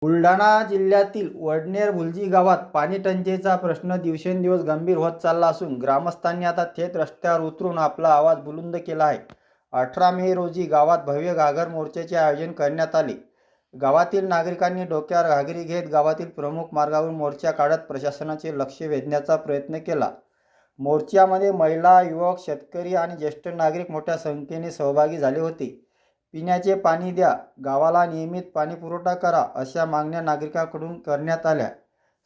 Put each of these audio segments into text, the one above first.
बुलढाणा जिल्ह्यातील वडनेर भुलजी गावात पाणी टंचाईचा प्रश्न दिवसेंदिवस गंभीर होत चालला असून ग्रामस्थांनी आता थेट रस्त्यावर उतरून आपला आवाज बुलंद केला आहे। 18 मे रोजी गावात भव्य घागर मोर्चाचे आयोजन करण्यात आले। गावातील नागरिकांनी डोक्यावर घागरी घेत गावातील प्रमुख मार्गावरून मोर्चा काढत प्रशासनाचे लक्ष वेधण्याचा प्रयत्न केला। मोर्चामध्ये महिला, युवक, शेतकरी आणि ज्येष्ठ नागरिक मोठ्या संख्येने सहभागी झाले होते। पिण्याचे पाणी द्या, गावाला नियमित पाणीपुरवठा करा अशा मागण्या नागरिकांकडून करण्यात आल्या।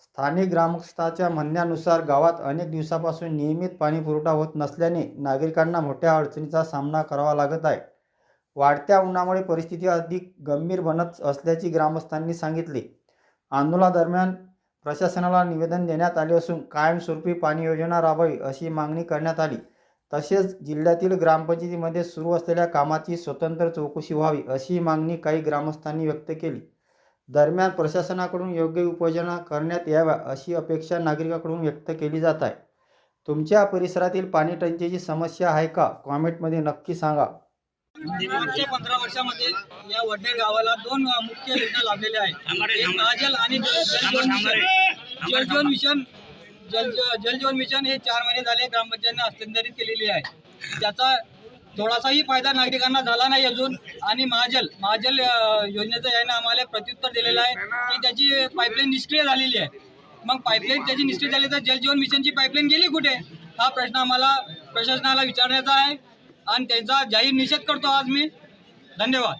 स्थानिक ग्रामस्थांच्या म्हणण्यानुसार गावात अनेक दिवसांपासून नियमित पाणीपुरवठा होत नसल्याने नागरिकांना मोठ्या अडचणीचा सामना करावा लागत आहे। वाढत्या उन्हामुळे परिस्थिती अधिक गंभीर बनत असल्याचे ग्रामस्थांनी सांगितले। आंदोलनादरम्यान प्रशासनाला निवेदन देण्यात आले असून कायमस्वरूपी पाणी योजना राबवावी अशी मागणी करण्यात आली। तसेच जिल्ह्यातील ग्रामपंचायतीमध्ये सुरू असलेल्या कामाची स्वतंत्र चौकशी व्हावी अशी मागणी काही ग्रामस्थांनी व्यक्त केली। दरम्यान प्रशासनाकडून योग्य उपाययोजना करण्यात याव्या अशी अपेक्षा नागरिकांकडून व्यक्त केली जात आहे। तुमच्या परिसरातील पाणी टंचाईची समस्या आहे का? कॉमेंटमध्ये नक्की सांगा। मागच्या 15 वर्षामध्ये या वडनेर गावाला 2 मुख्य योजना लाभलेल्या आहेत। एक महाजल आणि जलजीवन मिशन। जलजीवन मिशन हे 4 महिने झाले ग्रामपंचायतीने हस्तांतरित केलेली आहे। त्याचा थोडासाही फायदा नागरिकांना झाला नाही अजून। आणि महाजल योजनेचं याने आम्हाला प्रत्युत्तर दिलेलं आहे की त्याची पाईपलाईन निष्क्रिय झालेली आहे। मग पाईपलाईन त्याची निष्क्रिय झाली तर जलजीवन मिशनची पाईपलाईन गेली कुठे, हा प्रश्न आम्हाला प्रशासनाला विचारण्याचा आहे आणि त्यांचा जाहीर निषेध करतो आज मी। धन्यवाद।